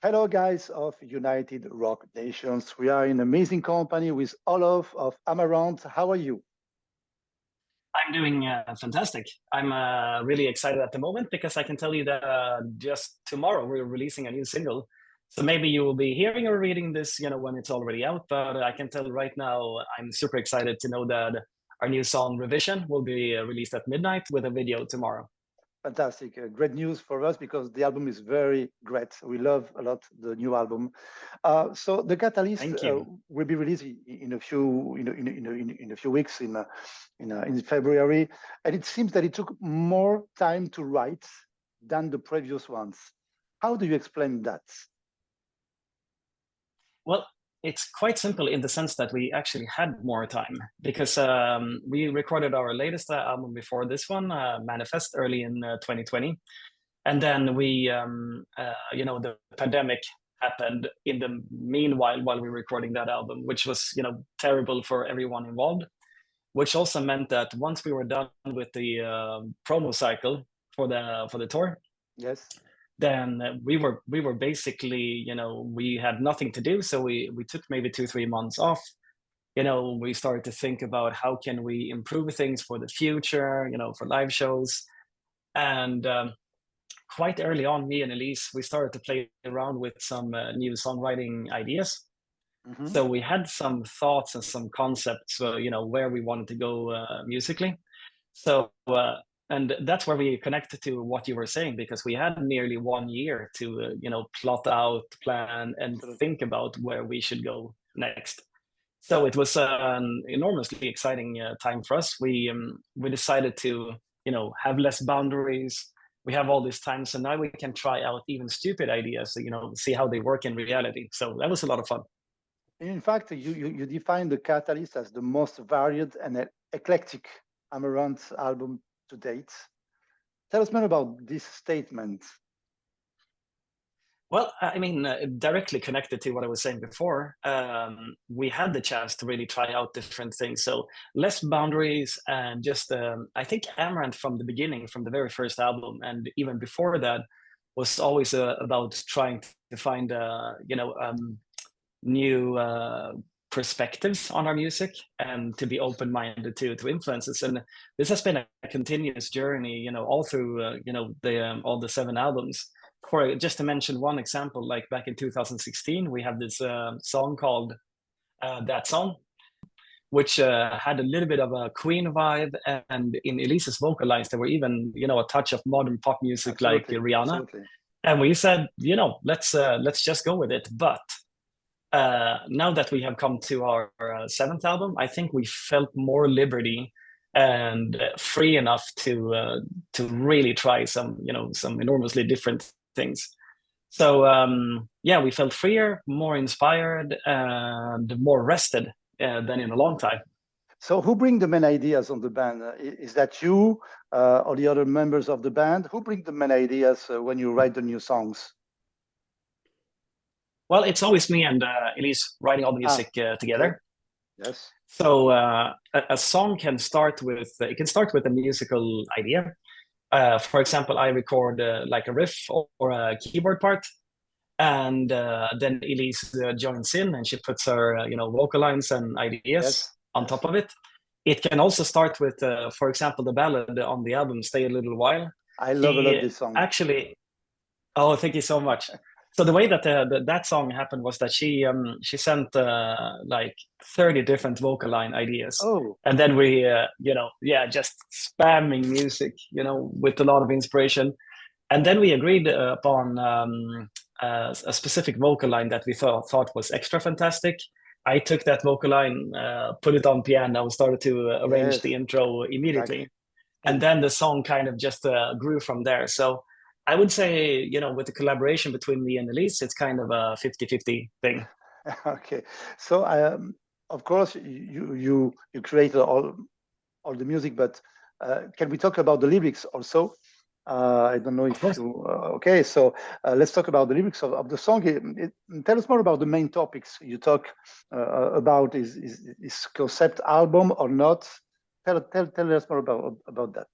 Hello, guys of United Rock Nations. We are in amazing company with Olaf of Amaranthe. How are you? I'm doing fantastic. I'm really excited at the moment because I can tell you that just tomorrow we're releasing a new single. So maybe you will be hearing or reading this, when it's already out. But I can tell right now I'm super excited to know that our new song "Revision" will be released at midnight with a video tomorrow. Fantastic. Great news for us because the album is very great. We love a lot the new album. So the Catalyst Thank you. will be released in a few in a few weeks in February, and it seems that it took more time to write than the previous ones. How do you explain that? Well, it's quite simple in the sense that we actually had more time because we recorded our latest album before this one, Manifest, early in 2020. And then the pandemic happened in the meanwhile while we were recording that album, which was, terrible for everyone involved, which also meant that once we were done with the promo cycle for the tour, Yes. then we were basically, we had nothing to do, so we took maybe 2-3 months off. We started to think about how can we improve things for the future, for live shows. And quite early on, me and Elise, we started to play around with some new songwriting ideas. Hmm. So we had some thoughts and some concepts, where we wanted to go musically. So, and that's where we connected to what you were saying, because we had nearly 1 year to, plot out, plan, and Absolutely. think about where we should go next. So it was an enormously exciting time for us. We decided to, have less boundaries. We have all this time, so now we can try out even stupid ideas, see how they work in reality. So that was a lot of fun. In fact, you define the Catalyst as the most varied and eclectic Amaranth album to date. Tell us more about this statement. Well, I mean, directly connected to what I was saying before, we had the chance to really try out different things. So less boundaries and just, I think Amaranth from the beginning, from the very first album, and even before that, was always about trying to find, new perspectives on our music and to be open-minded to influences. And this has been a continuous journey, all through, the all the 7 albums. For just to mention one example, like back in 2016, we have this song called "That Song," which had a little bit of a Queen vibe, and in Elise's vocal lines, there were even, a touch of modern pop music like Absolutely, Rihanna. absolutely. And we said, let's just go with it. But now that we have come to our 7th album, I think we felt more liberty and free enough to really try some enormously different things. So yeah, we felt freer, more inspired, and more rested than in a long time. So, who bring the main ideas on the band? Is that you or the other members of the band? Who bring the main ideas when you write the new songs? Well, it's always me and Elise writing all the Ah, music okay. together. Yes. So a song can start with a musical idea. For example, I record like a riff or a keyboard part, and then Elise joins in and she puts her vocal lines and ideas Yes. on top Yes. of it. It can also start with, for example, the ballad on the album "Stay a Little While." I love a lot She this song. actually Oh, thank you so much. So the way that that song happened was that she sent like 30 different vocal line ideas, Oh, and then we yeah, just spamming music, with a lot of inspiration, and then we agreed upon a specific vocal line that we thought was extra fantastic. I took that vocal line, put it on piano, and started to arrange yes, the intro exactly. immediately, and then the song kind of just grew from there. So I would say, with the collaboration between me and Elise, it's kind of a 50-50 thing. Okay. So, of course, you created all the music, but can we talk about the lyrics also? I don't know Of if course. you. Okay, so let's talk about the lyrics of the song. Tell us more about the main topics you talk about. Is concept album or not? Tell us more about that.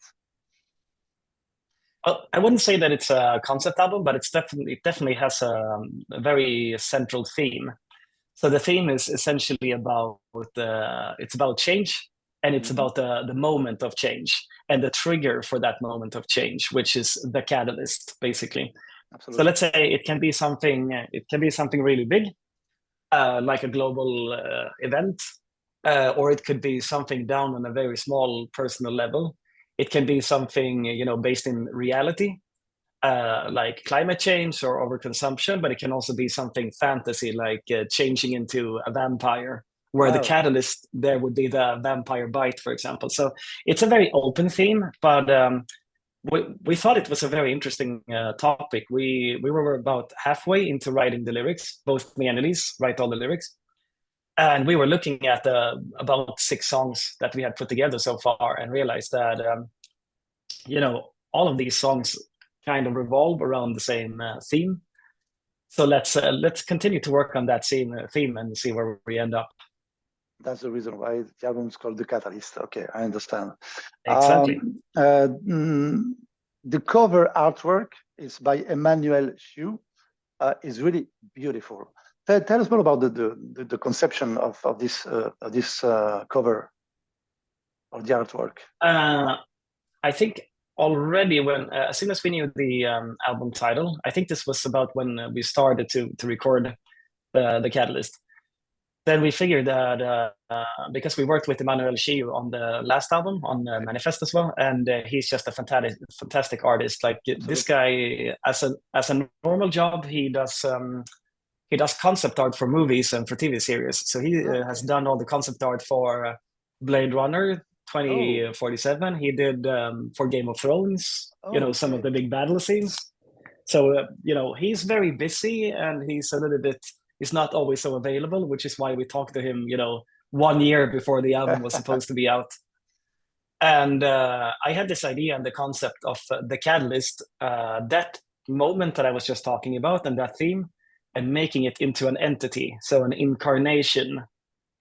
I wouldn't say that it's a concept album, but it definitely has a very central theme. So the theme is essentially about it's about change, and it's Mhm. about the moment of change and the trigger for that moment of change, which is the catalyst, basically. So Absolutely. let's say it can be something really big, like a global event, or it could be something down on a very small personal level. It can be something, based in reality, like climate change or overconsumption, but it can also be something fantasy, like changing into a vampire, where the Wow. catalyst there would be the vampire bite, for example. So it's a very open theme, but we thought it was a very interesting topic. We were about halfway into writing the lyrics, both me and Elise write all the lyrics. And we were looking at about 6 songs that we had put together so far and realized that, all of these songs kind of revolve around the same theme. So let's continue to work on that same theme and see where we end up. That's the reason why the album is called The Catalyst. Okay, I understand. Exactly. The cover artwork is by Emmanuel Hugh. Is really beautiful. Tell us more about the conception of this cover of the artwork. I think already when as soon as we knew the album title, I think this was about when we started to record the Catalyst. Then we figured that because we worked with Emmanuel Chiu on the last album on Right. Manifest as well, and he's just a fantastic artist. Like this Absolutely. guy, as a normal job, he does concept art for movies and for TV series. So he has Okay. done all the concept art for Blade Runner Oh, 2047. He did for Game of Thrones. Some of okay. the big battle scenes. So he's very busy, and he's not always so available, which is why we talked to him 1 year before the album was supposed to be out. And I had this idea and the concept of the catalyst, that moment that I was just talking about, and that theme, and making it into an entity, so an incarnation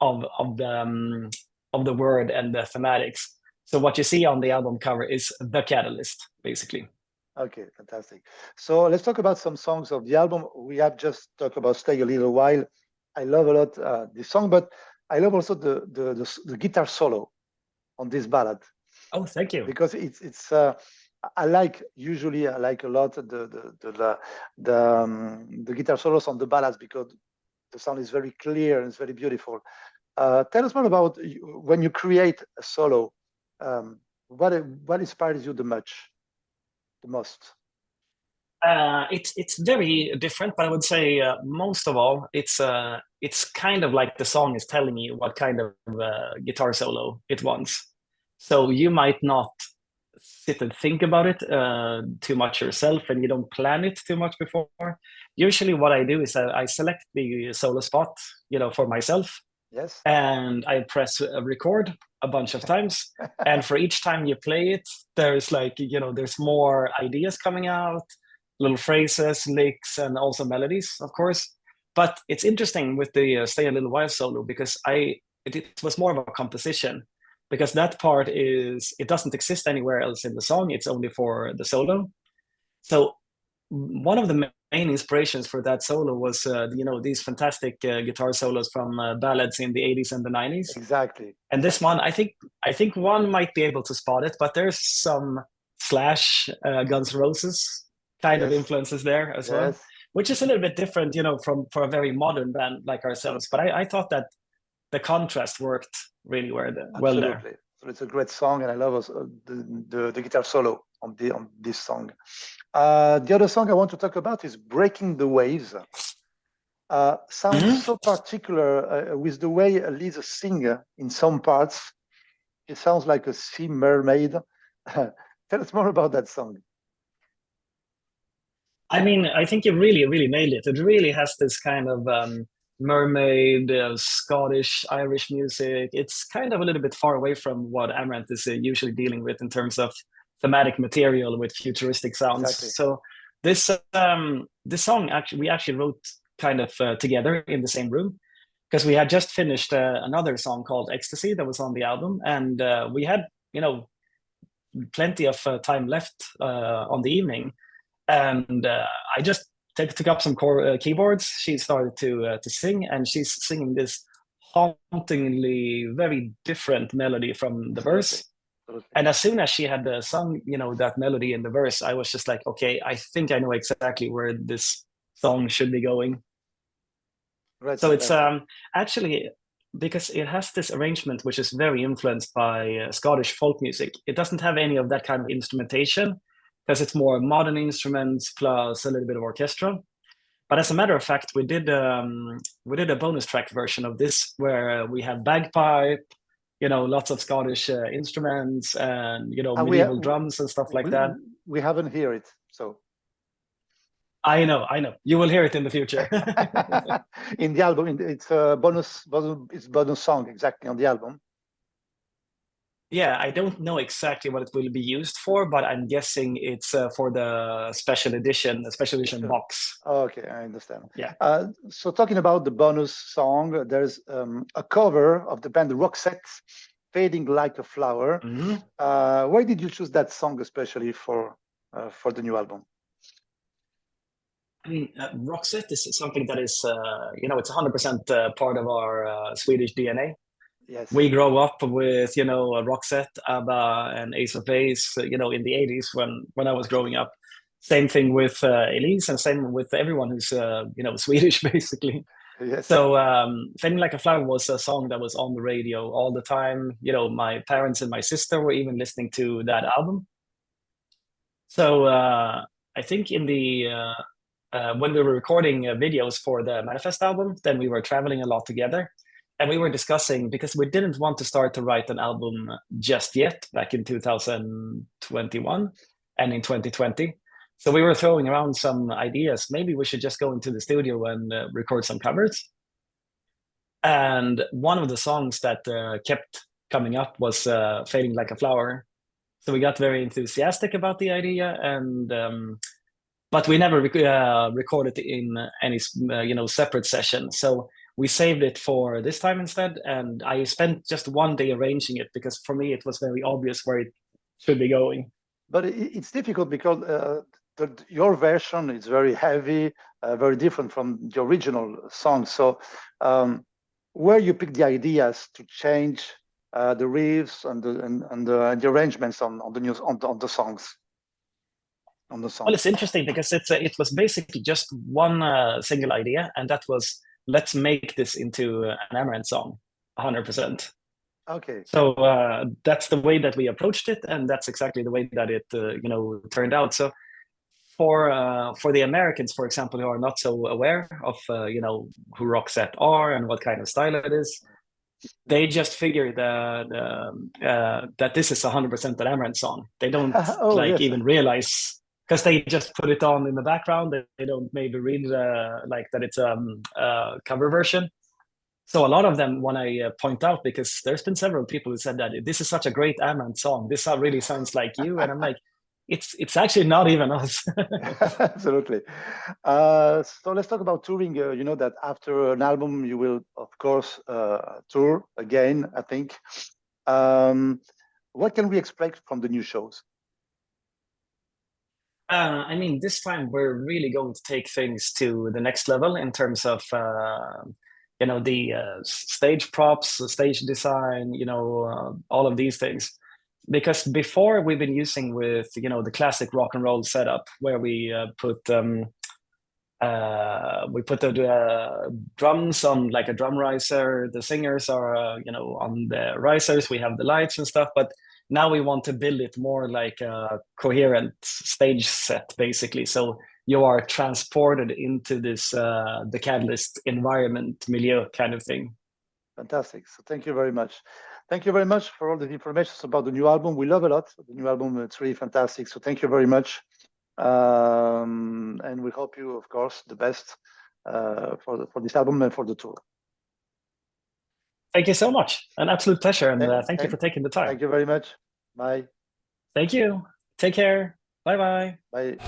of the word and the thematics. So what you see on the album cover is the catalyst, basically. Okay, fantastic. So let's talk about some songs of the album. We have just talked about "Stay a Little While." I love a lot this song, but I love also the guitar solo on this ballad Oh, thank you. because it's I like a lot the guitar solos on the ballads because the sound is very clear and it's very beautiful. Tell us more about when you create a solo. What inspires you the most? It's very different, but I would say most of all, it's kind of like the song is telling you what kind of guitar solo it wants. So you might not sit and think about it too much yourself, and you don't plan it too much before. Usually, what I do is I select the solo spot, for myself, Yes. and I press record a bunch of times. And for each time you play it, there's there's more ideas coming out, little phrases, licks, and also melodies, of course. But it's interesting with the Stay a Little While solo because it was more of a composition, because that part it doesn't exist anywhere else in the song. It's only for the solo. So one of the main inspirations for that solo was these fantastic guitar solos from ballads in the 80s and the 90s. Exactly. And this one, I think one might be able to spot it, but there's some Slash, Guns N' Roses kind of Yes. influences there as well, Yes. which is a little bit different, from for a very modern band like ourselves. But I thought that the contrast worked really well there. Absolutely. So it's a great song, and I love also the guitar solo on this song. The other song I want to talk about is "Breaking the Waves." Sounds Mhm. so particular with the way Lisa sings in some parts. It sounds like a sea mermaid. Tell us more about that song. I mean, I think you really, really nailed it. It really has this kind of mermaid, Scottish, Irish music. It's kind of a little bit far away from what Amaranthe is usually dealing with in terms of thematic material with futuristic sounds. Exactly. So this song we actually wrote kind of together in the same room, because we had just finished another song called Ecstasy that was on the album, and we had you know plenty of time left on the evening, and I just took up some keyboards. She started to sing, and she's singing this hauntingly very different melody from the verse. Absolutely. And as soon as she had sung, that melody in the verse, I was just like, okay, I think I know exactly where this song should be going. Right, So it's fantastic. actually, because it has this arrangement which is very influenced by Scottish folk music. It doesn't have any of that kind of instrumentation because it's more modern instruments plus a little bit of orchestra. But as a matter of fact, we did a bonus track version of this where we have bagpipe, lots of Scottish instruments, and And medieval drums and stuff like that. we haven't heard it, so I know. You will hear it in the future. in the album, it's a bonus song exactly on the album. Yeah, I don't know exactly what it will be used for, but I'm guessing it's for the special edition box. Okay, I understand. Yeah. So talking about the bonus song, there's a cover of the band Roxette, "Fading Like a Flower." Mm-hmm. Why did you choose that song especially for the new album? I mean, Roxette is something that is, it's 100% part of our Swedish DNA. Yes. We grow up with, Roxette, ABBA, and Ace of Base, in the 80s when I was growing up. Same thing with Elise, and same with everyone who's, Swedish, basically. Yes. So Fading Like a Flower was a song that was on the radio all the time. My parents and my sister were even listening to that album. So I think in the when we were recording videos for the Manifest album, then we were traveling a lot together. And we were discussing, because we didn't want to start to write an album just yet, back in 2021 and in 2020. So we were throwing around some ideas. Maybe we should just go into the studio and record some covers. And one of the songs that kept coming up was Fading Like a Flower. So we got very enthusiastic about the idea, and but we never recorded in any separate session. So we saved it for this time instead, and I spent just one day arranging it because for me it was very obvious where it should be going. But it's difficult because your version is very heavy, very different from the original song. So where you pick the ideas to change the riffs and the arrangements on the songs. Well, it's interesting because it was basically just one single idea, and that was, let's make this into an Amaranthe song, 100%. Okay. So that's the way that we approached it, and that's exactly the way that it turned out. So for the Americans, for example, who are not so aware of who Roxette are and what kind of style it is, they just figure that this is 100% an Amaranthe song. They don't yes. even realize, because they just put it on in the background. They don't maybe read that it's a cover version. So a lot of them, when I point out, because there's been several people who said that this is such a great Amaranthe song, this really sounds like you, and I'm like, it's actually not even us. Absolutely. So let's talk about touring. You know that after an album, you will, of course, tour again, I think. What can we expect from the new shows? I mean, this time we're really going to take things to the next level in terms of the stage props, the stage design, all of these things. Because before we've been using with the classic rock and roll setup where we put the drums on like a drum riser, the singers are on the risers, we have the lights and stuff, but now we want to build it more like a coherent stage set, basically. So you are transported into this the Catalyst environment, milieu kind of thing. Fantastic. So thank you very much. Thank you very much for all the information about the new album. We love a lot the new album. It's really fantastic. So thank you very much. And we hope you, of course, the best for this album and for the tour. Thank you so much. An absolute pleasure. And thank you for taking the time. Thank you very much. Bye. Thank you. Take care. Bye-bye. Bye.